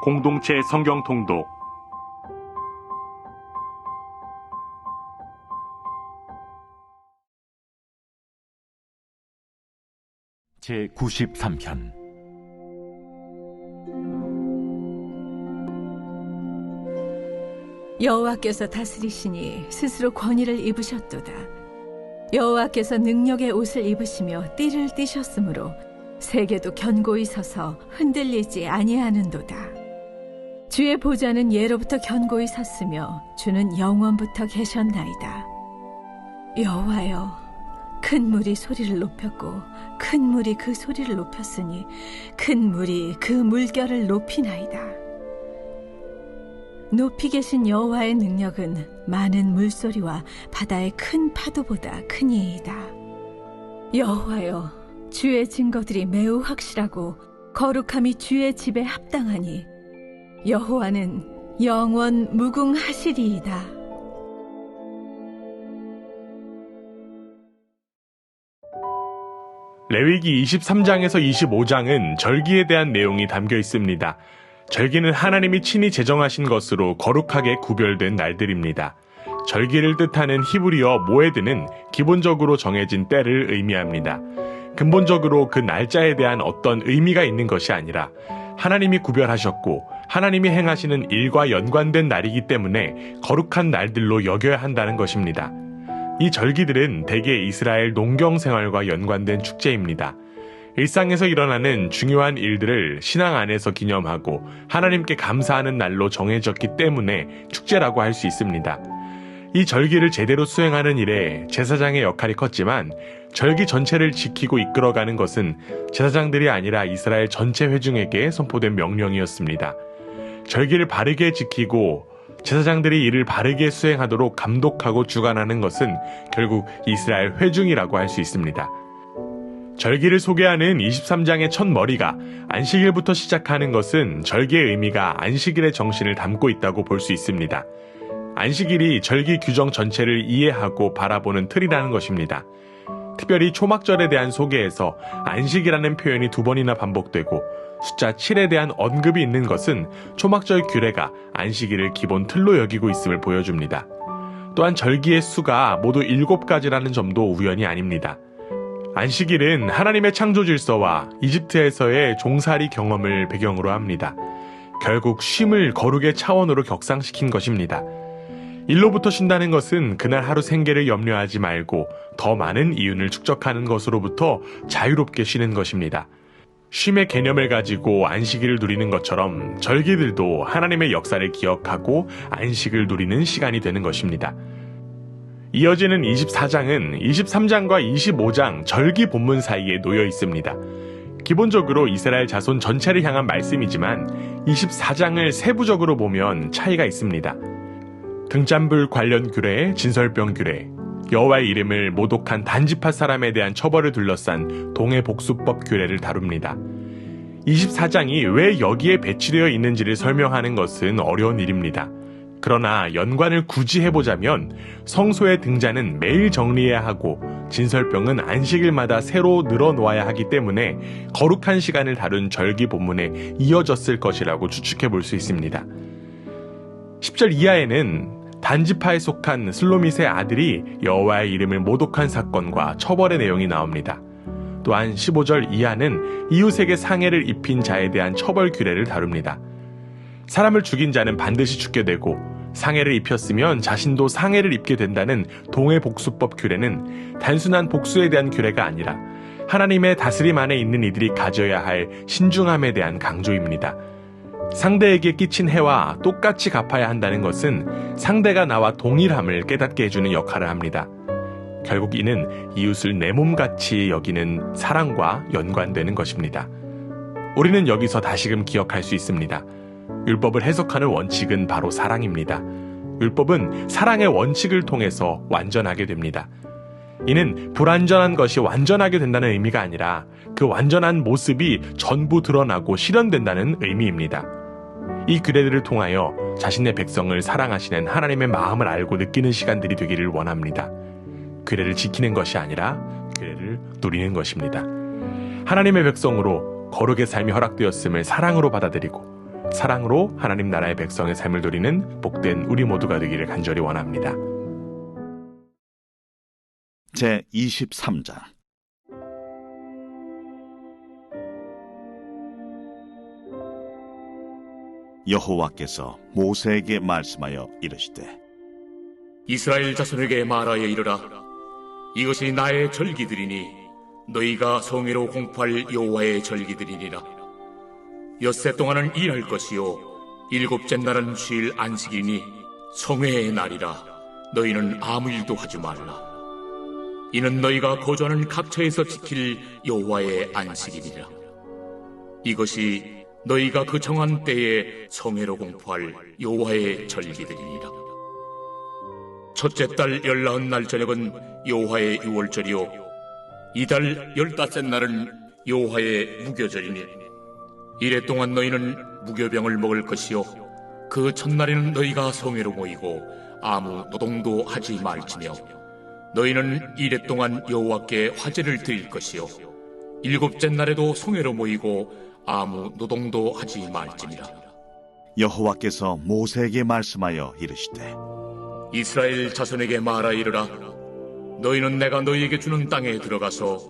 공동체 성경 통독 제93편 여호와께서 다스리시니 스스로 권위를 입으셨도다. 여호와께서 능력의 옷을 입으시며 띠를 띠셨으므로 세계도 견고히 서서 흔들리지 아니하는도다. 주의 보좌는 예로부터 견고히 섰으며 주는 영원부터 계셨나이다. 여호와여, 큰 물이 소리를 높였고 큰 물이 그 소리를 높였으니 큰 물이 그 물결을 높이나이다. 높이 계신 여호와의 능력은 많은 물소리와 바다의 큰 파도보다 크니이다. 여호와여, 주의 증거들이 매우 확실하고 거룩함이 주의 집에 합당하니 여호와는 영원 무궁하시리이다. 레위기 23장에서 25장은 절기에 대한 내용이 담겨 있습니다. 절기는 하나님이 친히 제정하신 것으로 거룩하게 구별된 날들입니다. 절기를 뜻하는 히브리어 모에드는 기본적으로 정해진 때를 의미합니다. 근본적으로 그 날짜에 대한 어떤 의미가 있는 것이 아니라 하나님이 구별하셨고 하나님이 행하시는 일과 연관된 날이기 때문에 거룩한 날들로 여겨야 한다는 것입니다. 이 절기들은 대개 이스라엘 농경 생활과 연관된 축제입니다. 일상에서 일어나는 중요한 일들을 신앙 안에서 기념하고 하나님께 감사하는 날로 정해졌기 때문에 축제라고 할 수 있습니다. 이 절기를 제대로 수행하는 일에 제사장의 역할이 컸지만 절기 전체를 지키고 이끌어가는 것은 제사장들이 아니라 이스라엘 전체 회중에게 선포된 명령이었습니다. 절기를 바르게 지키고 제사장들이 이를 바르게 수행하도록 감독하고 주관하는 것은 결국 이스라엘 회중이라고 할 수 있습니다. 절기를 소개하는 23장의 첫 머리가 안식일부터 시작하는 것은 절기의 의미가 안식일의 정신을 담고 있다고 볼 수 있습니다. 안식일이 절기 규정 전체를 이해하고 바라보는 틀이라는 것입니다. 특별히 초막절에 대한 소개에서 안식이라는 표현이 2번이나 반복되고 숫자 7에 대한 언급이 있는 것은 초막절 규례가 안식일을 기본 틀로 여기고 있음을 보여줍니다. 또한 절기의 수가 모두 7가지라는 점도 우연이 아닙니다. 안식일은 하나님의 창조 질서와 이집트에서의 종살이 경험을 배경으로 합니다. 결국 쉼을 거룩의 차원으로 격상시킨 것입니다. 일로부터 쉰다는 것은 그날 하루 생계를 염려하지 말고 더 많은 이윤을 축적하는 것으로부터 자유롭게 쉬는 것입니다. 쉼의 개념을 가지고 안식일을 누리는 것처럼 절기들도 하나님의 역사를 기억하고 안식을 누리는 시간이 되는 것입니다. 이어지는 24장은 23장과 25장 절기 본문 사이에 놓여 있습니다. 기본적으로 이스라엘 자손 전체를 향한 말씀이지만 24장을 세부적으로 보면 차이가 있습니다. 등잔불 관련 규례, 진설병 규례, 여호와의 이름을 모독한 단지파 사람에 대한 처벌을 둘러싼 동해복수법 규례를 다룹니다. 24장이 왜 여기에 배치되어 있는지를 설명하는 것은 어려운 일입니다. 그러나 연관을 굳이 해보자면 성소의 등잔은 매일 정리해야 하고 진설병은 안식일마다 새로 늘어놓아야 하기 때문에 거룩한 시간을 다룬 절기 본문에 이어졌을 것이라고 추측해 볼 수 있습니다. 10절 이하에는 단지파에 속한 슬로밋의 아들이 여호와의 이름을 모독한 사건과 처벌의 내용이 나옵니다. 또한 15절 이하는 이웃에게 상해를 입힌 자에 대한 처벌 규례를 다룹니다. 사람을 죽인 자는 반드시 죽게 되고 상해를 입혔으면 자신도 상해를 입게 된다는 동해복수법 규례는 단순한 복수에 대한 규례가 아니라 하나님의 다스림 안에 있는 이들이 가져야 할 신중함에 대한 강조입니다. 상대에게 끼친 해와 똑같이 갚아야 한다는 것은 상대가 나와 동일함을 깨닫게 해주는 역할을 합니다. 결국 이는 이웃을 내 몸같이 여기는 사랑과 연관되는 것입니다. 우리는 여기서 다시금 기억할 수 있습니다. 율법을 해석하는 원칙은 바로 사랑입니다. 율법은 사랑의 원칙을 통해서 완전하게 됩니다. 이는 불완전한 것이 완전하게 된다는 의미가 아니라 그 완전한 모습이 전부 드러나고 실현된다는 의미입니다. 이 규례들을 통하여 자신의 백성을 사랑하시는 하나님의 마음을 알고 느끼는 시간들이 되기를 원합니다. 규례를 지키는 것이 아니라 규례를 누리는 것입니다. 하나님의 백성으로 거룩의 삶이 허락되었음을 사랑으로 받아들이고 사랑으로 하나님 나라의 백성의 삶을 누리는 복된 우리 모두가 되기를 간절히 원합니다. 제23장 여호와께서 모세에게 말씀하여 이르시되 이스라엘 자손에게 말하여 이르라. 이것이 나의 절기들이니 너희가 성회로 공포할 여호와의 절기들이니라. 엿새 동안은 일할 것이요 일곱째 날은 쉴 안식이니 성회의 날이라. 너희는 아무 일도 하지 말라. 이는 너희가 거주하는 각처에서 지킬 여호와의 안식이니라. 이것이 너희가 그 정한 때에 성회로 공포할 여호와의 절기들이니라. 첫째 달 19날 저녁은 여호와의 유월절이요 이달 15째 날은 여호와의 무교절이니 이래 동안 너희는 무교병을 먹을 것이요 그 첫날에는 너희가 성회로 모이고 아무 노동도 하지 말지며 너희는 이래 동안 여호와께 화제를 드릴 것이요 일곱째 날에도 성회로 모이고 아무 노동도 하지 말지니라. 여호와께서 모세에게 말씀하여 이르시되 이스라엘 자손에게 말하 이르라. 너희는 내가 너희에게 주는 땅에 들어가서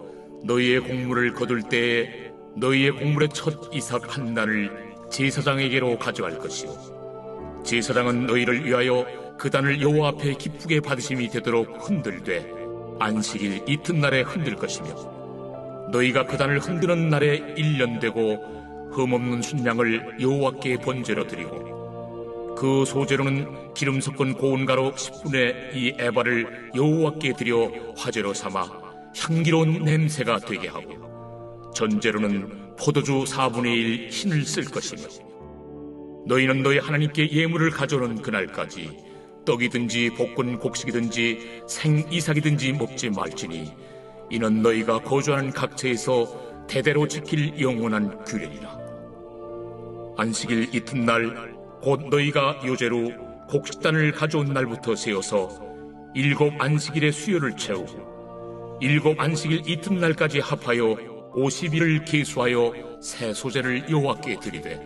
너희의 곡물을 거둘 때에 너희의 곡물의 첫 이삭 한 단을 제사장에게로 가져갈 것이요 제사장은 너희를 위하여 그 단을 여호와 앞에 기쁘게 받으심이 되도록 흔들되 안식일 이튿날에 흔들 것이며 너희가 그 단을 흔드는 날에 1년 되고 흠없는 순양을 여호와께 번제로 드리고 그 소제로는 기름 섞은 고운 가루 10분의 2 에바를 여호와께 드려 화제로 삼아 향기로운 냄새가 되게 하고 전제로는 포도주 4분의 1 흰을 쓸 것이며 너희는 너희 하나님께 예물을 가져오는 그날까지 떡이든지 볶은 곡식이든지 생이삭이든지 먹지 말지니 이는 너희가 거주하는 각처에서 대대로 지킬 영원한 규례니라. 안식일 이튿날 곧 너희가 요제로 곡식단을 가져온 날부터 세어서 7 안식일의 수요를 채우고 7 안식일 이튿날까지 합하여 50일을 계수하여 새 소제를 여호와께 드리되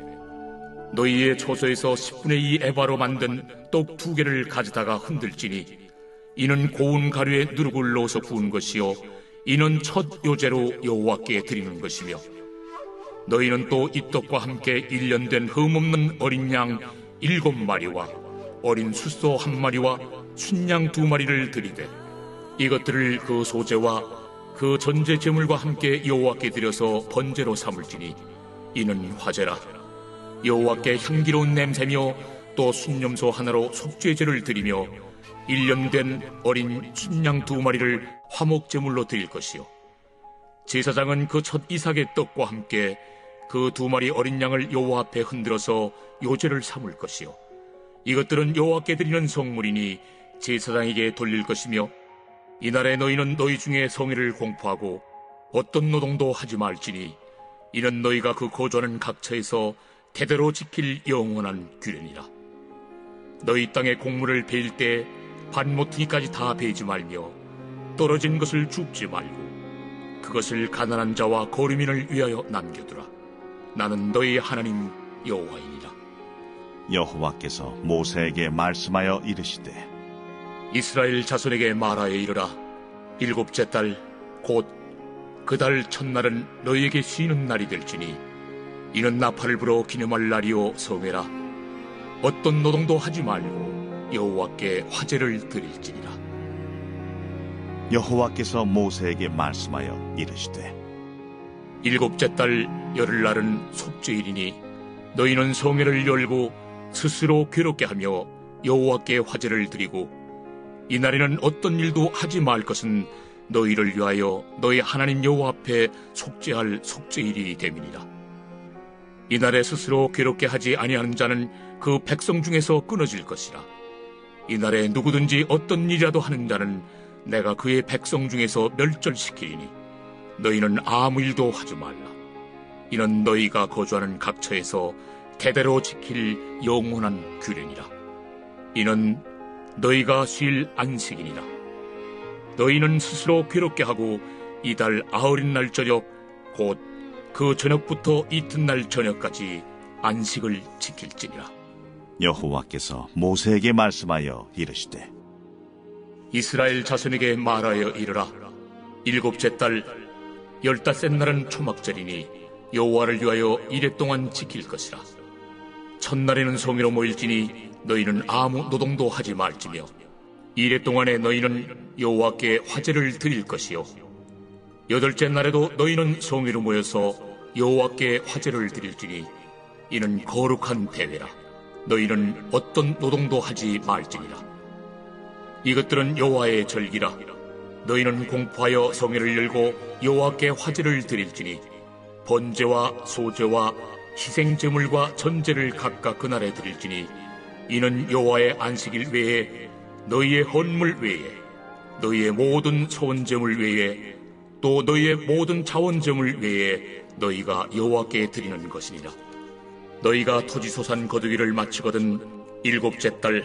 너희의 초소에서 10분의 2 에바로 만든 떡 2개를 가져다가 흔들지니 이는 고운 가루에 누룩을 넣어서 구운 것이요 이는 첫 요제로 여호와께 드리는 것이며 너희는 또 이 떡과 함께 1년 된 흠없는 어린 양 7마리와 어린 숫소 1마리와 순양 2마리를 드리되 이것들을 그 소제와 그 전제 제물과 함께 여호와께 드려서 번제로 삼을지니 이는 화제라. 여호와께 향기로운 냄새며 또 순염소 하나로 속죄제를 드리며 1년 된 어린 순양 2마리를 화목제물로 드릴 것이요 제사장은 그 첫 이삭의 떡과 함께 그 2마리 어린 양을 여호와 앞에 흔들어서 요제를 삼을 것이요 이것들은 여호와께 드리는 성물이니 제사장에게 돌릴 것이며 이날에 너희는 너희 중에 성회를 공포하고 어떤 노동도 하지 말지니 이는 너희가 그 거주하는 각처에서 대대로 지킬 영원한 규례니라. 너희 땅에 곡물을 베일 때 반모퉁이까지 다 베지 말며 떨어진 것을 줍지 말고 그것을 가난한 자와 거류민을 위하여 남겨두라. 나는 너희 하나님 여호와이니라. 여호와께서 모세에게 말씀하여 이르시되 이스라엘 자손에게 말하여 이르라. 7째 달 곧 그 달 첫날은 너희에게 쉬는 날이 될지니 이는 나팔을 불어 기념할 날이요 성회라. 어떤 노동도 하지 말고 여호와께 화제를 드릴지니라. 여호와께서 모세에게 말씀하여 이르시되 7째 달 열흘날은 속죄일이니 너희는 성회를 열고 스스로 괴롭게 하며 여호와께 화제를 드리고 이날에는 어떤 일도 하지 말 것은 너희를 위하여 너희 하나님 여호와 앞에 속죄할 속죄일이 됨이니라. 이날에 스스로 괴롭게 하지 아니하는 자는 그 백성 중에서 끊어질 것이라. 이날에 누구든지 어떤 일이라도 하는 자는 내가 그의 백성 중에서 멸절시키리니 너희는 아무 일도 하지 말라. 이는 너희가 거주하는 각처에서 대대로 지킬 영원한 규례니라. 이는 너희가 쉴 안식이니라. 너희는 스스로 괴롭게 하고 이달 아흘인 날 저녁 곧 그 저녁부터 이튿날 저녁까지 안식을 지킬지니라. 여호와께서 모세에게 말씀하여 이르시되 이스라엘 자손에게 말하여 이르라. 일곱째 달 15째 날은 초막절이니 여호와를 위하여 이레 동안 지킬 것이라. 첫날에는 성회로 모일지니 너희는 아무 노동도 하지 말지며 이레 동안에 너희는 여호와께 화제를 드릴 것이요 여덟째 날에도 너희는 성회로 모여서 여호와께 화제를 드릴지니 이는 거룩한 대회라. 너희는 어떤 노동도 하지 말지니라. 이것들은 여호와의 절기라. 너희는 공포하여 성회를 열고 여호와께 화제를 드릴지니 번제와 소제와 희생제물과 전제를 각각 그날에 드릴지니 이는 여호와의 안식일 외에 너희의 헌물 외에 너희의 모든 소원제물 외에 또 너희의 모든 자원제물 외에 너희가 여호와께 드리는 것이니라. 너희가 토지소산 거두기를 마치거든 일곱째 달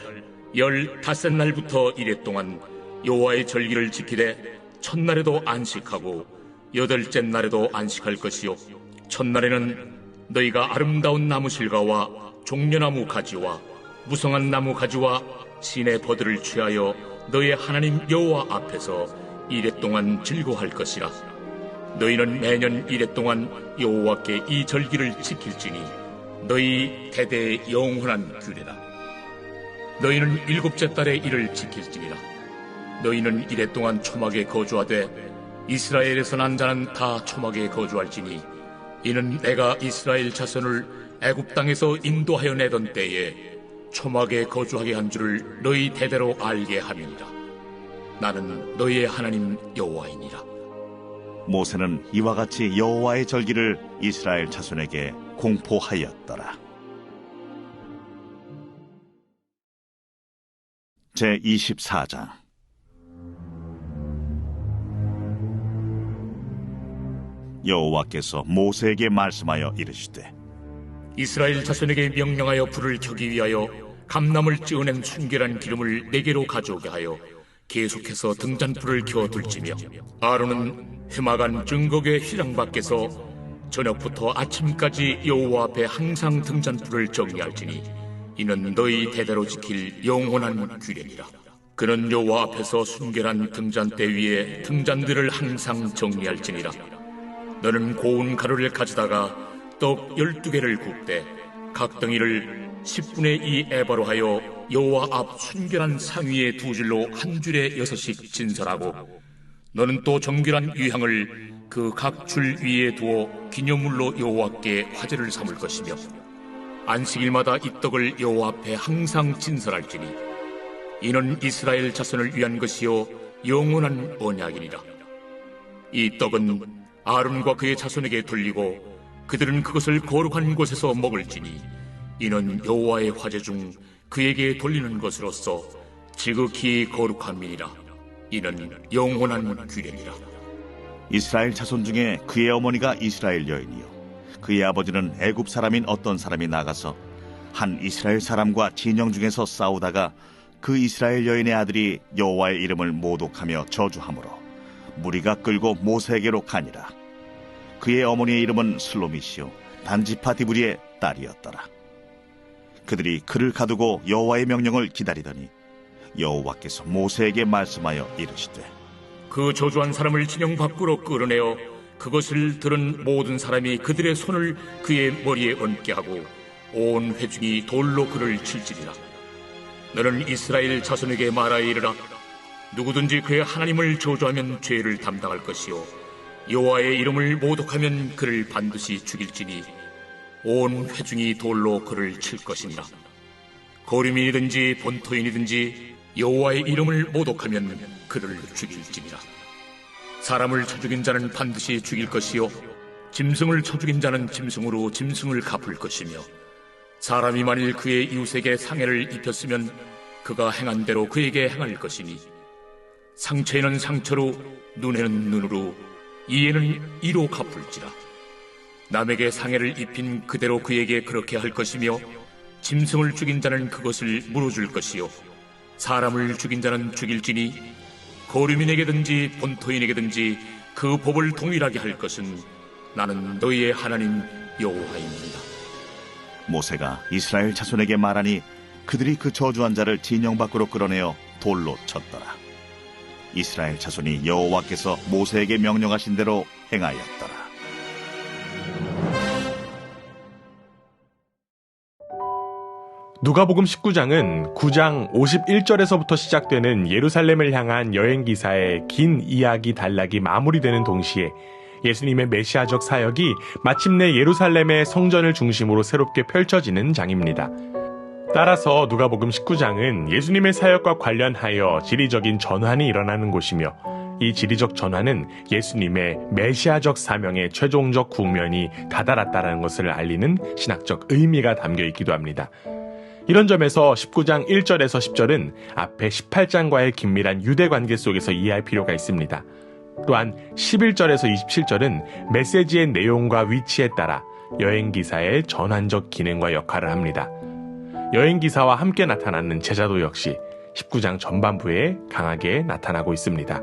15째 날부터 이레 동안 여호와의 절기를 지키되 첫날에도 안식하고 여덟째 날에도 안식할 것이요 첫날에는 너희가 아름다운 나무 실과와 종려나무 가지와 무성한 나무 가지와 신의 버들을 취하여 너희의 하나님 여호와 앞에서 이레 동안 즐거워할 것이라. 너희는 매년 이레 동안 여호와께 이 절기를 지킬지니 너희 대대의 영원한 규례라. 너희는 일곱째 달에 이를 지킬지니라. 너희는 이레 동안 초막에 거주하되 이스라엘에서 난 자는 다 초막에 거주할지니 이는 내가 이스라엘 자손을 애굽 땅에서 인도하여 내던 때에 초막에 거주하게 한 줄을 너희 대대로 알게 함이니라. 나는 너희의 하나님 여호와이니라. 모세는 이와 같이 여호와의 절기를 이스라엘 자손에게 공포하였더라. 제24장 여호와께서 모세에게 말씀하여 이르시되 이스라엘 자손에게 명령하여 불을 켜기 위하여 감람을 찌어낸 순결한 기름을 4개로 가져오게 하여 계속해서 등잔불을 켜둘지며 아론은 회막안 증거궤 휘장 밖에서 저녁부터 아침까지 여호와 앞에 항상 등잔불을 정리할지니 이는 너희 대대로 지킬 영원한 규례니라. 그는 여호와 앞에서 순결한 등잔대 위에 등잔들을 항상 정리할지니라. 너는 고운 가루를 가져다가 떡 12개를 굽되 각 덩이를 10분의 2 에바로 하여 여호와 앞 순결한 상 위에 2줄로 한 줄에 6씩 진설하고 너는 또 정결한 유향을 그 각 줄 위에 두어 기념물로 여호와께 화제를 삼을 것이며 안식일마다 이 떡을 여호와 앞에 항상 진설할지니 이는 이스라엘 자손을 위한 것이요 영원한 언약이니라. 이 떡은 아론과 그의 자손에게 돌리고 그들은 그것을 거룩한 곳에서 먹을지니 이는 여호와의 화제 중 그에게 돌리는 것으로서 지극히 거룩함이니라. 이는 영원한 규례니라. 이스라엘 자손 중에 그의 어머니가 이스라엘 여인이요 그의 아버지는 애굽 사람인 어떤 사람이 나가서 한 이스라엘 사람과 진영 중에서 싸우다가 그 이스라엘 여인의 아들이 여호와의 이름을 모독하며 저주하므로 무리가 끌고 모세에게로 가니라. 그의 어머니의 이름은 슬로미시요 단지파 디브리의 딸이었더라. 그들이 그를 가두고 여호와의 명령을 기다리더니 여호와께서 모세에게 말씀하여 이르시되 그 저주한 사람을 진영 밖으로 끌어내어 그것을 들은 모든 사람이 그들의 손을 그의 머리에 얹게 하고 온 회중이 돌로 그를 칠지니라. 너는 이스라엘 자손에게 말하여 이르라. 누구든지 그의 하나님을 저주하면 죄를 담당할 것이요 여호와의 이름을 모독하면 그를 반드시 죽일지니 온 회중이 돌로 그를 칠 것이니라. 거류민이든지 본토인이든지 여호와의 이름을 모독하면 그를 죽일지니라. 사람을 쳐 죽인 자는 반드시 죽일 것이요 짐승을 쳐 죽인 자는 짐승으로 짐승을 갚을 것이며 사람이 만일 그의 이웃에게 상해를 입혔으면 그가 행한 대로 그에게 행할 것이니 상처에는 상처로 눈에는 눈으로 이에는 이로 갚을지라. 남에게 상해를 입힌 그대로 그에게 그렇게 할 것이며 짐승을 죽인 자는 그것을 물어줄 것이요 사람을 죽인 자는 죽일지니 거류민에게든지 본토인에게든지 그 법을 동일하게 할 것은 나는 너희의 하나님 여호와입니다. 모세가 이스라엘 자손에게 말하니 그들이 그 저주한 자를 진영 밖으로 끌어내어 돌로 쳤더라. 이스라엘 자손이 여호와께서 모세에게 명령하신 대로 행하였더라. 누가복음 19장은 9장 51절에서부터 시작되는 예루살렘을 향한 여행 기사의 긴 이야기 단락이 마무리되는 동시에 예수님의 메시아적 사역이 마침내 예루살렘의 성전을 중심으로 새롭게 펼쳐지는 장입니다. 따라서 누가복음 19장은 예수님의 사역과 관련하여 지리적인 전환이 일어나는 곳이며 이 지리적 전환은 예수님의 메시아적 사명의 최종적 국면이 다다랐다는 것을 알리는 신학적 의미가 담겨 있기도 합니다. 이런 점에서 19장 1절에서 10절은 앞에 18장과의 긴밀한 유대 관계 속에서 이해할 필요가 있습니다. 또한 11절에서 27절은 메시지의 내용과 위치에 따라 여행기사의 전환적 기능과 역할을 합니다. 여행기사와 함께 나타나는 제자도 역시 19장 전반부에 강하게 나타나고 있습니다.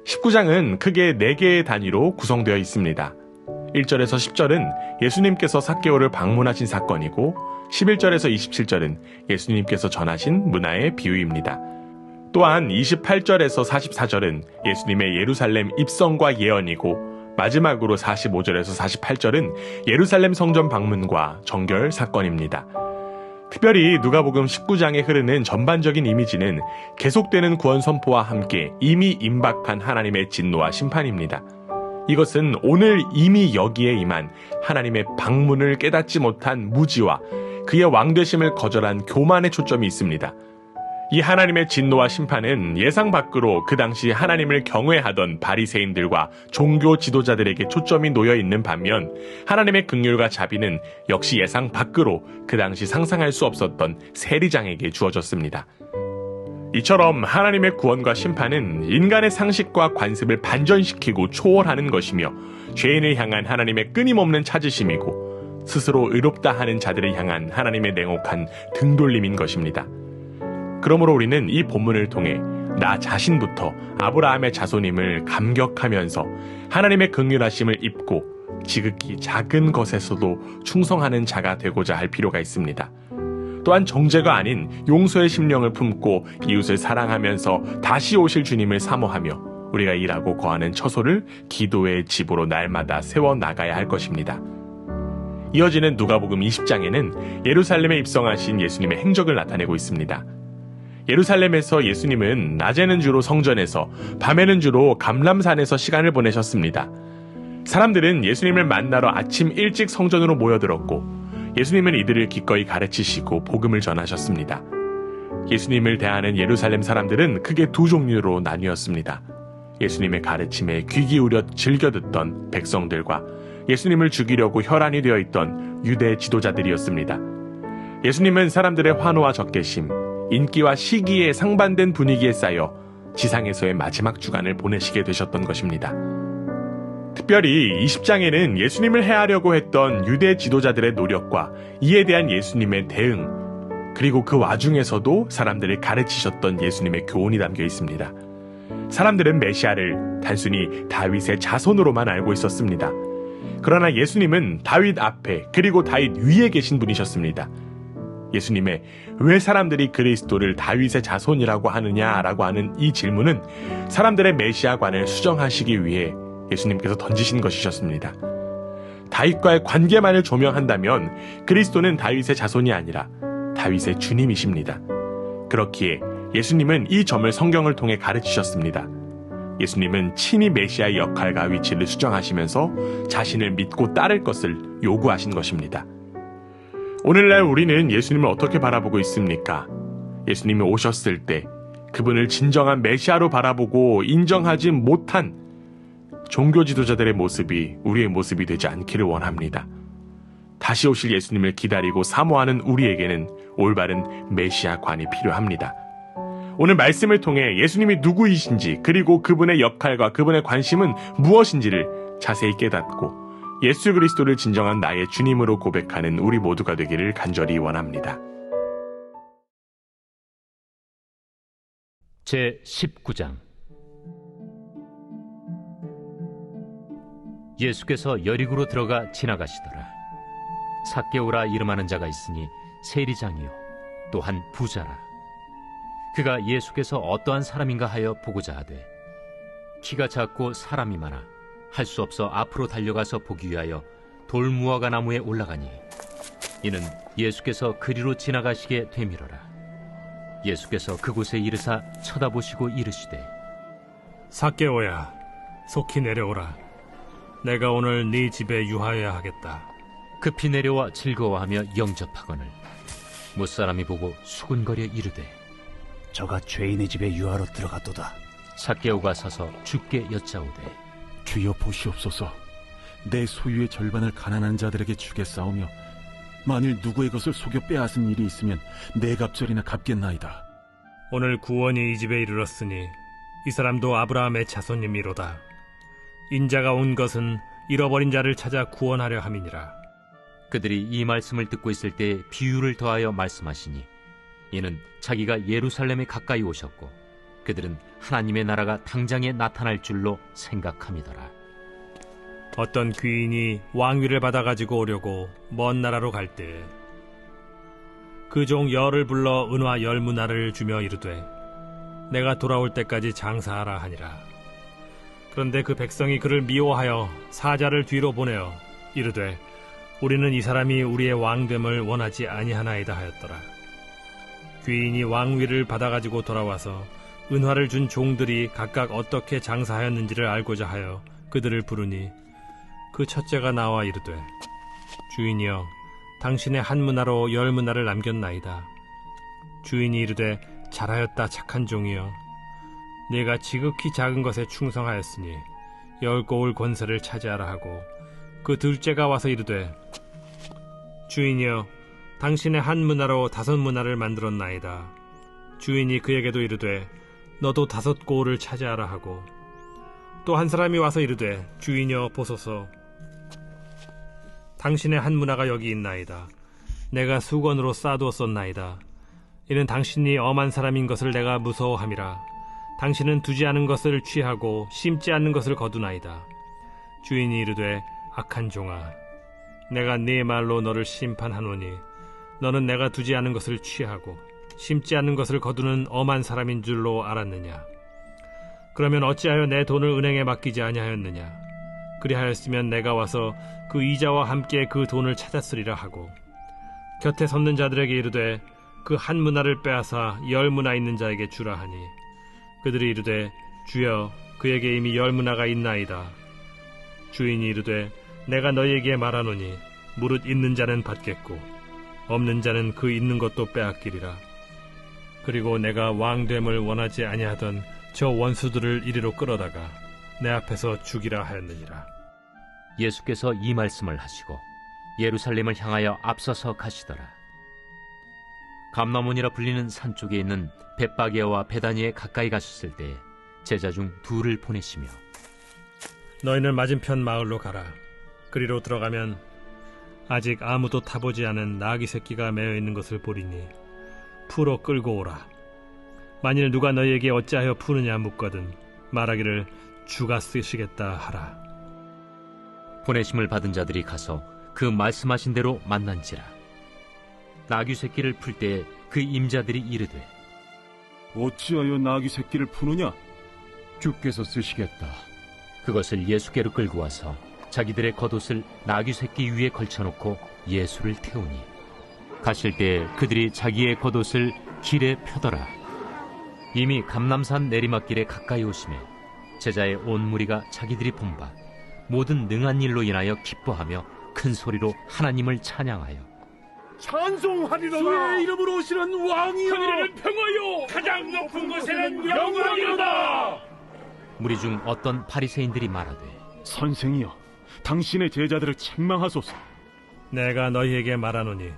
19장은 크게 4개의 단위로 구성되어 있습니다. 1절에서 10절은 예수님께서 삭개오를 방문하신 사건이고 11절에서 27절은 예수님께서 전하신 문화의 비유입니다. 또한 28절에서 44절은 예수님의 예루살렘 입성과 예언이고 마지막으로 45절에서 48절은 예루살렘 성전 방문과 정결 사건입니다. 특별히 누가복음 19장에 흐르는 전반적인 이미지는 계속되는 구원 선포와 함께 이미 임박한 하나님의 진노와 심판입니다. 이것은 오늘 이미 여기에 임한 하나님의 방문을 깨닫지 못한 무지와 그의 왕되심을 거절한 교만에 초점이 있습니다. 이 하나님의 진노와 심판은 예상 밖으로 그 당시 하나님을 경외하던 바리새인들과 종교 지도자들에게 초점이 놓여 있는 반면 하나님의 긍휼과 자비는 역시 예상 밖으로 그 당시 상상할 수 없었던 세리장에게 주어졌습니다. 이처럼 하나님의 구원과 심판은 인간의 상식과 관습을 반전시키고 초월하는 것이며 죄인을 향한 하나님의 끊임없는 찾으심이고 스스로 의롭다 하는 자들을 향한 하나님의 냉혹한 등돌림인 것입니다. 그러므로 우리는 이 본문을 통해 나 자신부터 아브라함의 자손임을 감격하면서 하나님의 긍휼하심을 입고 지극히 작은 것에서도 충성하는 자가 되고자 할 필요가 있습니다. 또한 정죄가 아닌 용서의 심령을 품고 이웃을 사랑하면서 다시 오실 주님을 사모하며 우리가 일하고 거하는 처소를 기도의 집으로 날마다 세워나가야 할 것입니다. 이어지는 누가복음 20장에는 예루살렘에 입성하신 예수님의 행적을 나타내고 있습니다. 예루살렘에서 예수님은 낮에는 주로 성전에서 밤에는 주로 감람산에서 시간을 보내셨습니다. 사람들은 예수님을 만나러 아침 일찍 성전으로 모여들었고 예수님은 이들을 기꺼이 가르치시고 복음을 전하셨습니다. 예수님을 대하는 예루살렘 사람들은 크게 두 종류로 나뉘었습니다. 예수님의 가르침에 귀 기울여 즐겨 듣던 백성들과 예수님을 죽이려고 혈안이 되어 있던 유대 지도자들이었습니다. 예수님은 사람들의 환호와 적개심, 인기와 시기에 상반된 분위기에 쌓여 지상에서의 마지막 주간을 보내시게 되셨던 것입니다. 특별히 20장에는 예수님을 해하려고 했던 유대 지도자들의 노력과 이에 대한 예수님의 대응, 그리고 그 와중에서도 사람들을 가르치셨던 예수님의 교훈이 담겨 있습니다. 사람들은 메시아를 단순히 다윗의 자손으로만 알고 있었습니다. 그러나 예수님은 다윗 앞에 그리고 다윗 위에 계신 분이셨습니다. 예수님의 왜 사람들이 그리스도를 다윗의 자손이라고 하느냐라고 하는 이 질문은 사람들의 메시아관을 수정하시기 위해 예수님께서 던지신 것이셨습니다. 다윗과의 관계만을 조명한다면 그리스도는 다윗의 자손이 아니라 다윗의 주님이십니다. 그렇기에 예수님은 이 점을 성경을 통해 가르치셨습니다. 예수님은 친히 메시아의 역할과 위치를 수정하시면서 자신을 믿고 따를 것을 요구하신 것입니다. 오늘날 우리는 예수님을 어떻게 바라보고 있습니까? 예수님이 오셨을 때 그분을 진정한 메시아로 바라보고 인정하지 못한 종교 지도자들의 모습이 우리의 모습이 되지 않기를 원합니다. 다시 오실 예수님을 기다리고 사모하는 우리에게는 올바른 메시아관이 필요합니다. 오늘 말씀을 통해 예수님이 누구이신지 그리고 그분의 역할과 그분의 관심은 무엇인지를 자세히 깨닫고 예수 그리스도를 진정한 나의 주님으로 고백하는 우리 모두가 되기를 간절히 원합니다. 제19장 예수께서 여리고로 들어가 지나가시더라. 삭개오라 이름하는 자가 있으니 세리장이요 또한 부자라. 그가 예수께서 어떠한 사람인가 하여 보고자 하되 키가 작고 사람이 많아 할 수 없어 앞으로 달려가서 보기 위하여 돌무화과 나무에 올라가니 이는 예수께서 그리로 지나가시게 되밀어라. 예수께서 그곳에 이르사 쳐다보시고 이르시되 삭개오야, 속히 내려오라. 내가 오늘 네 집에 유하여야 하겠다. 급히 내려와 즐거워하며 영접하거늘 못사람이 보고 수군거려 이르되 저가 죄인의 집에 유하러 들어갔도다. 삭개오가 서서 주께 여짜오되 주여 보시옵소서. 내 소유의 절반을 가난한 자들에게 주겠사오며 만일 누구의 것을 속여 빼앗은 일이 있으면 네 갑절이나 갚겠나이다. 오늘 구원이 이 집에 이르렀으니 이 사람도 아브라함의 자손님이로다. 인자가 온 것은 잃어버린 자를 찾아 구원하려 함이니라. 그들이 이 말씀을 듣고 있을 때 비유를 더하여 말씀하시니 이는 자기가 예루살렘에 가까이 오셨고 그들은 하나님의 나라가 당장에 나타날 줄로 생각함이더라. 어떤 귀인이 왕위를 받아가지고 오려고 먼 나라로 갈 때 그 종 열을 불러 은화 10문화를 주며 이르되 내가 돌아올 때까지 장사하라 하니라. 그런데 그 백성이 그를 미워하여 사자를 뒤로 보내어 이르되 우리는 이 사람이 우리의 왕됨을 원하지 아니하나이다 하였더라. 귀인이 왕위를 받아가지고 돌아와서 은화를 준 종들이 각각 어떻게 장사하였는지를 알고자 하여 그들을 부르니 그 첫째가 나와 이르되 주인이여 당신의 한 문화로 10문화를 남겼나이다. 주인이 이르되 잘하였다 착한 종이여 네가 지극히 작은 것에 충성하였으니 10고울 권세를 차지하라 하고 그 둘째가 와서 이르되 주인이여 당신의 한 문화로 5문화를 만들었나이다. 주인이 그에게도 이르되 너도 5고울을 차지하라 하고 또 한 사람이 와서 이르되 주인이여 보소서 당신의 한 문화가 여기 있나이다. 내가 수건으로 싸두었었나이다. 이는 당신이 엄한 사람인 것을 내가 무서워함이라. 당신은 두지 않은 것을 취하고 심지 않는 것을 거두나이다. 주인이 이르되 악한 종아 내가 네 말로 너를 심판하노니 너는 내가 두지 않은 것을 취하고 심지 않는 것을 거두는 엄한 사람인 줄로 알았느냐. 그러면 어찌하여 내 돈을 은행에 맡기지 아니하였느냐. 그리하였으면 내가 와서 그 이자와 함께 그 돈을 찾았으리라 하고 곁에 섰는 자들에게 이르되 그 한 문화를 빼앗아 10문화 있는 자에게 주라 하니 그들이 이르되 주여 그에게 이미 10문화가 있나이다. 주인이 이르되 내가 너희에게 말하노니 무릇 있는 자는 받겠고 없는 자는 그 있는 것도 빼앗기리라. 그리고 내가 왕됨을 원하지 아니하던 저 원수들을 이리로 끌어다가 내 앞에서 죽이라 하였느니라. 예수께서 이 말씀을 하시고 예루살렘을 향하여 앞서서 가시더라. 감나몬이라 불리는 산 쪽에 있는 벳바게와 베다니에 가까이 가셨을 때 제자 중 둘을 보내시며 너희는 맞은편 마을로 가라. 그리로 들어가면 아직 아무도 타보지 않은 나귀 새끼가 매어 있는 것을 보리니 풀어 끌고 오라. 만일 누가 너희에게 어찌하여 푸느냐 묻거든 말하기를 주가 쓰시겠다 하라. 보내심을 받은 자들이 가서 그 말씀하신 대로 만난지라. 나귀 새끼를 풀 때 그 임자들이 이르되 어찌하여 나귀 새끼를 푸느냐? 주께서 쓰시겠다. 그것을 예수께로 끌고 와서 자기들의 겉옷을 나귀 새끼 위에 걸쳐놓고 예수를 태우니 가실 때 그들이 자기의 겉옷을 길에 펴더라. 이미 감람산 내리막길에 가까이 오심에 제자의 온 무리가 자기들이 본 바 모든 능한 일로 인하여 기뻐하며 큰 소리로 하나님을 찬양하여 찬송하리로다. 주의 이름으로 오시는 왕이여. 하늘에는 평화요 가장 높은 곳에는 영광이로다. 무리 중 어떤 바리새인들이 말하되 선생이여 당신의 제자들을 책망하소서. 내가 너희에게 말하노니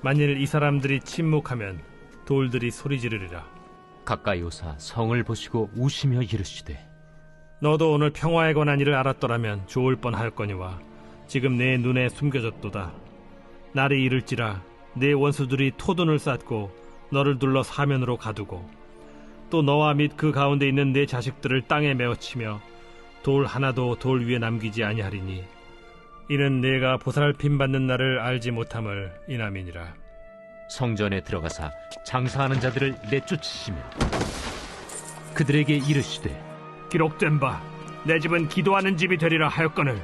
만일 이 사람들이 침묵하면 돌들이 소리 지르리라. 가까이 오사 성을 보시고 우시며 이르시되 너도 오늘 평화에 관한 일을 알았더라면 좋을 뻔하였거니와 지금 내 눈에 숨겨졌도다. 날이 이를지라 내 원수들이 토둔을 쌓고 너를 둘러 사면으로 가두고 또 너와 및 그 가운데 있는 내 자식들을 땅에 메어치며 돌 하나도 돌 위에 남기지 아니하리니 이는 네가 보살핌 받는 날을 알지 못함을 인함이니라. 성전에 들어가사 장사하는 자들을 내쫓으시며 그들에게 이르시되 기록된 바 내 집은 기도하는 집이 되리라 하였거늘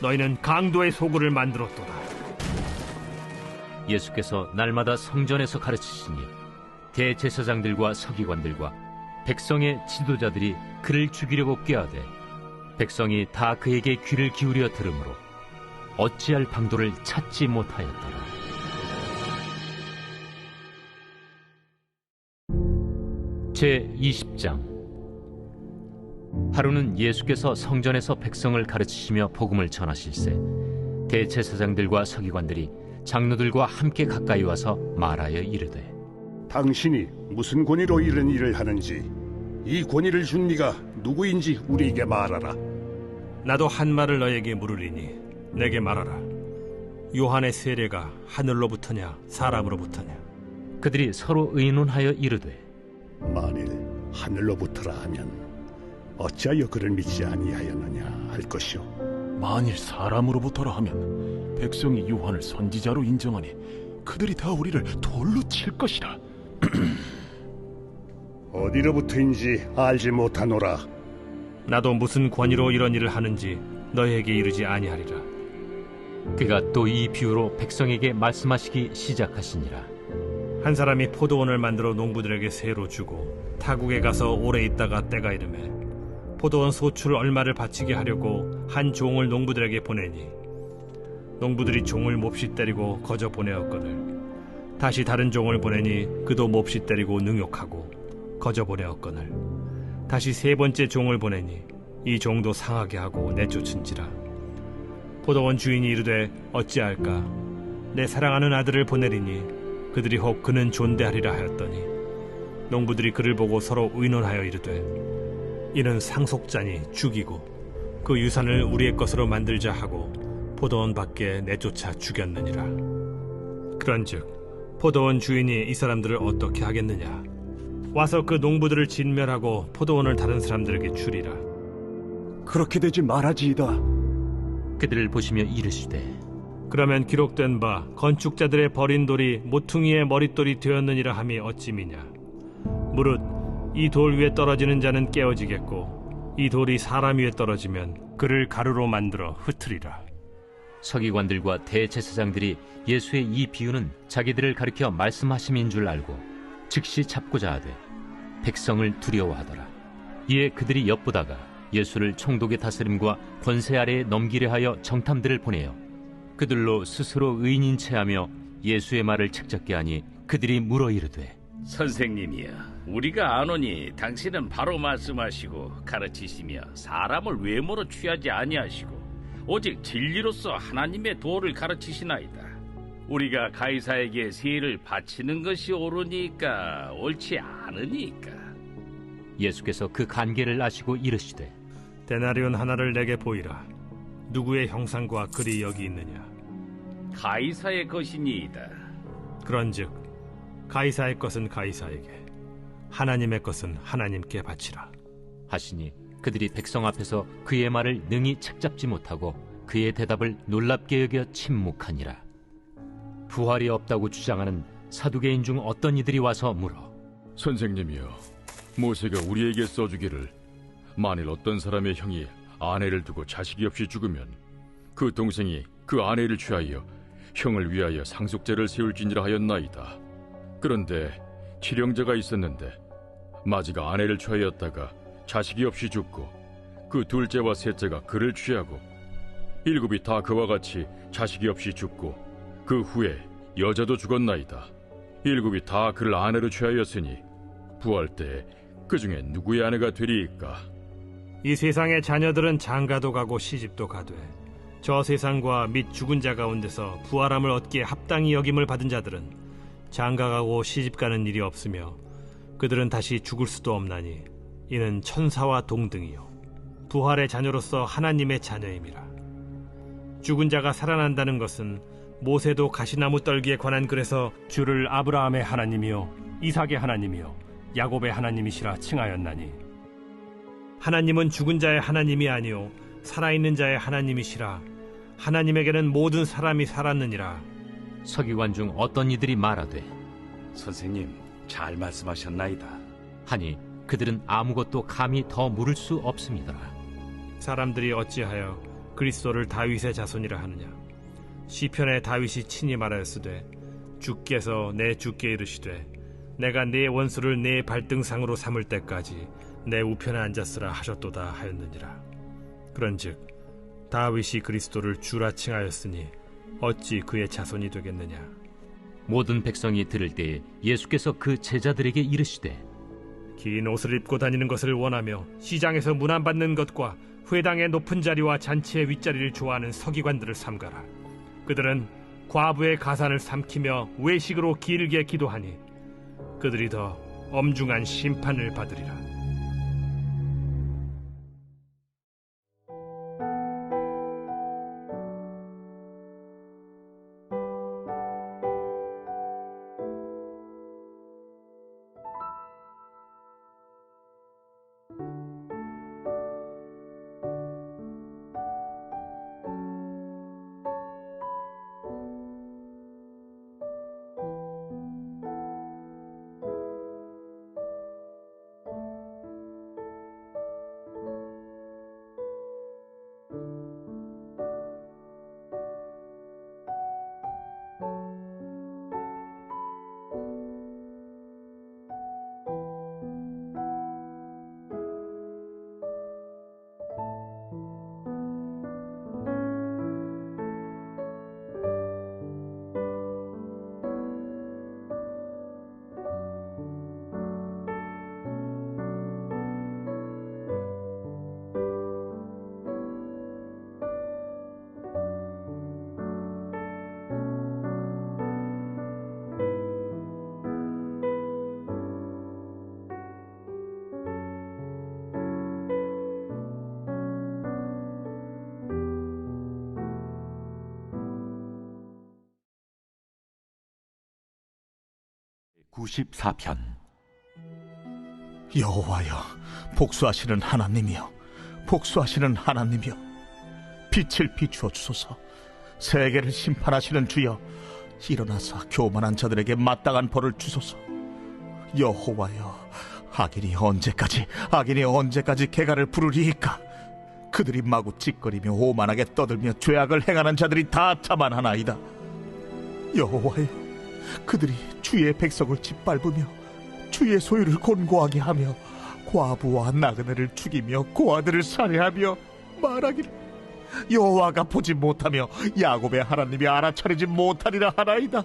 너희는 강도의 소굴을 만들었도다. 예수께서 날마다 성전에서 가르치시니 대제사장들과 서기관들과 백성의 지도자들이 그를 죽이려고 꾀하되 백성이 다 그에게 귀를 기울여 들으므로 어찌할 방도를 찾지 못하였더라. 제20장. 하루는 예수께서 성전에서 백성을 가르치시며 복음을 전하실세 대제사장들과 서기관들이 장로들과 함께 가까이 와서 말하여 이르되 당신이 무슨 권위로 이런 일을 하는지 이 권위를 준 네가 누구인지 우리에게 말하라. 나도 한 말을 너에게 물으리니 내게 말하라. 요한의 세례가 하늘로부터냐 사람으로부터냐? 그들이 서로 의논하여 이르되 만일 하늘로부터라 하면 어찌하여 그를 믿지 아니하였느냐 할 것이요, 만일 사람으로부터라 하면 백성이 요한을 선지자로 인정하니 그들이 다 우리를 돌로 칠 것이라. 어디로부터인지 알지 못하노라. 나도 무슨 권위로 이런 일을 하는지 너희에게 이르지 아니하리라. 그가 또 이 비유로 백성에게 말씀하시기 시작하시니라. 한 사람이 포도원을 만들어 농부들에게 세로 주고 타국에 가서 오래 있다가 때가 이르매 포도원 소출 얼마를 바치게 하려고 한 종을 농부들에게 보내니 농부들이 종을 몹시 때리고 거저 보내었거늘 다시 다른 종을 보내니 그도 몹시 때리고 능욕하고 거저 보내었거늘 다시 세 번째 종을 보내니 이 종도 상하게 하고 내쫓은지라. 포도원 주인이 이르되 어찌할까? 내 사랑하는 아들을 보내리니 그들이 혹 그는 존대하리라 하였더니 농부들이 그를 보고 서로 의논하여 이르되 이는 상속자니 죽이고 그 유산을 우리의 것으로 만들자 하고 포도원 밖에 내쫓아 죽였느니라. 그런즉 포도원 주인이 이 사람들을 어떻게 하겠느냐? 와서 그 농부들을 진멸하고 포도원을 다른 사람들에게 주리라. 그렇게 되지 말아지이다. 그들을 보시며 이르시되 그러면 기록된 바 건축자들의 버린 돌이 모퉁이의 머릿돌이 되었느니라 함이 어찌미냐? 무릇 이 돌 위에 떨어지는 자는 깨어지겠고 이 돌이 사람 위에 떨어지면 그를 가루로 만들어 흩으리라. 서기관들과 대제사장들이 예수의 이 비유는 자기들을 가리켜 말씀하심인 줄 알고 즉시 잡고자 하되 백성을 두려워하더라. 이에 그들이 엿보다가 예수를 총독의 다스림과 권세 아래에 넘기려 하여 정탐들을 보내어 그들로 스스로 의인인 체하며 예수의 말을 책잡게 하니 그들이 물어 이르되 선생님이여, 우리가 아노니 당신은 바로 말씀하시고 가르치시며 사람을 외모로 취하지 아니하시고 오직 진리로서 하나님의 도를 가르치시나이다. 우리가 가이사에게 세를 바치는 것이 옳으니까 옳지 않으니까. 예수께서 그 간계를 아시고 이르시되 데나리온 하나를 내게 보이라. 누구의 형상과 글이 여기 있느냐? 가이사의 것이니이다. 그런즉 가이사의 것은 가이사에게, 하나님의 것은 하나님께 바치라 하시니 그들이 백성 앞에서 그의 말을 능히 책잡지 못하고 그의 대답을 놀랍게 여겨 침묵하니라. 부활이 없다고 주장하는 사두개인 중 어떤 이들이 와서 물어 선생님이여, 모세가 우리에게 써주기를 만일 어떤 사람의 형이 아내를 두고 자식이 없이 죽으면 그 동생이 그 아내를 취하여 형을 위하여 상속제를 세울지니라 하였나이다. 그런데 칠형제가 있었는데 마지가 아내를 취하였다가 자식이 없이 죽고 그 둘째와 셋째가 그를 취하고 일곱이 다 그와 같이 자식이 없이 죽고 그 후에 여자도 죽었나이다. 일곱이 다 그를 아내로 취하였으니 부활 때에 그 중에 누구의 아내가 되리이까? 이 세상의 자녀들은 장가도 가고 시집도 가되 저 세상과 및 죽은 자 가운데서 부활함을 얻기에 합당히 여김을 받은 자들은 장가가고 시집가는 일이 없으며 그들은 다시 죽을 수도 없나니 이는 천사와 동등이요 부활의 자녀로서 하나님의 자녀임이라. 죽은 자가 살아난다는 것은 모세도 가시나무 떨기에 관한 글에서 주를 아브라함의 하나님이요 이삭의 하나님이요 야곱의 하나님이시라 칭하였나니 하나님은 죽은 자의 하나님이 아니요 살아있는 자의 하나님이시라. 하나님에게는 모든 사람이 살았느니라. 서기관 중 어떤 이들이 말하되 선생님, 잘 말씀하셨나이다 하니 그들은 아무것도 감히 더 물을 수 없음이더라. 사람들이 어찌하여 그리스도를 다윗의 자손이라 하느냐? 시편에 다윗이 친히 말하였으되 주께서 내 주께 이르시되 내가 네 원수를 네 발등상으로 삼을 때까지 내 우편에 앉았으라 하셨도다 하였느니라. 그런즉 다윗이 그리스도를 주라 칭하였으니 어찌 그의 자손이 되겠느냐? 모든 백성이 들을 때에 예수께서 그 제자들에게 이르시되 긴 옷을 입고 다니는 것을 원하며 시장에서 문안받는 것과 회당의 높은 자리와 잔치의 윗자리를 좋아하는 서기관들을 삼가라. 그들은 과부의 가산을 삼키며 외식으로 길게 기도하니 그들이 더 엄중한 심판을 받으리라. 여호와여, 복수하시는 하나님이여, 복수하시는 하나님이여, 빛을 비추어 주소서. 세계를 심판하시는 주여, 일어나서 교만한 자들에게 마땅한 벌을 주소서. 여호와여, 악인이 언제까지 개가를 부르리이까? 그들이 마구 찌꺼리며 오만하게 떠들며 죄악을 행하는 자들이 다 자만하나이다. 여호와여, 그들이 주의 백성을 짓밟으며 주의 소유를 곤고하게 하며 과부와 나그네를 죽이며 고아들을 살해하며 말하기를 여호와가 보지 못하며 야곱의 하나님이 알아차리지 못하리라 하나이다.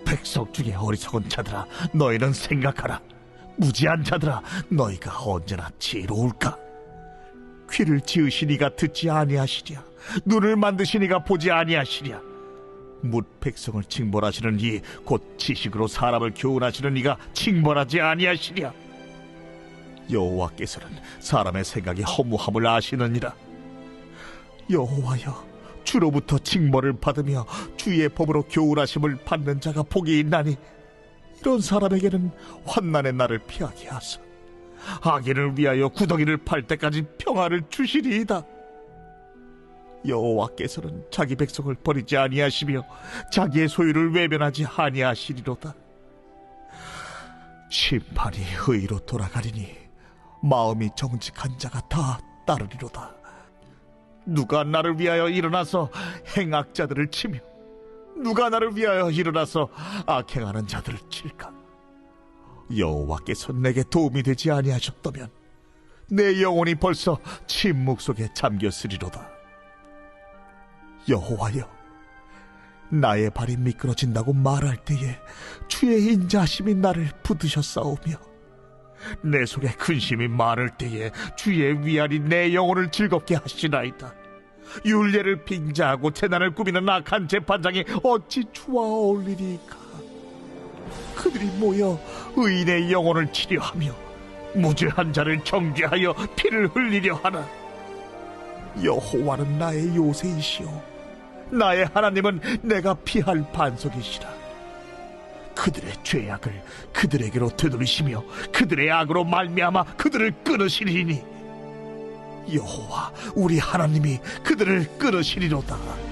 백성 중에 어리석은 자들아, 너희는 생각하라. 무지한 자들아, 너희가 언제나 지혜로울까? 귀를 지으신 이가 듣지 아니하시랴? 눈을 만드신 이가 보지 아니하시랴? 뭇 백성을 징벌하시는 이 곧 지식으로 사람을 교훈하시는 이가 징벌하지 아니하시랴? 여호와께서는 사람의 생각이 허무함을 아시느니라. 여호와여, 주로부터 징벌을 받으며 주의 법으로 교훈하심을 받는 자가 복이 있나니 이런 사람에게는 환난의 날을 피하게 하사 악인을 위하여 구덩이를 팔 때까지 평화를 주시리이다. 여호와께서는 자기 백성을 버리지 아니하시며 자기의 소유를 외면하지 아니하시리로다. 심판이 의로 돌아가리니 마음이 정직한 자가 다 따르리로다. 누가 나를 위하여 일어나서 행악자들을 치며 누가 나를 위하여 일어나서 악행하는 자들을 칠까? 여호와께서 내게 도움이 되지 아니하셨다면 내 영혼이 벌써 침묵 속에 잠겼으리로다. 여호와여, 나의 발이 미끄러진다고 말할 때에 주의 인자하심이 나를 붙드셨사오며 내 속에 근심이 많을 때에 주의 위안이 내 영혼을 즐겁게 하시나이다. 율례를 빙자하고 재난을 꾸미는 악한 재판장이 어찌 주와 어울리리까? 그들이 모여 의인의 영혼을 치려하며 무죄한 자를 정죄하여 피를 흘리려 하나? 여호와는 나의 요새이시오, 나의 하나님은 내가 피할 반석이시라. 그들의 죄악을 그들에게로 되돌리시며 그들의 악으로 말미암아 그들을 끊으시리니 여호와 우리 하나님이 그들을 끊으시리로다.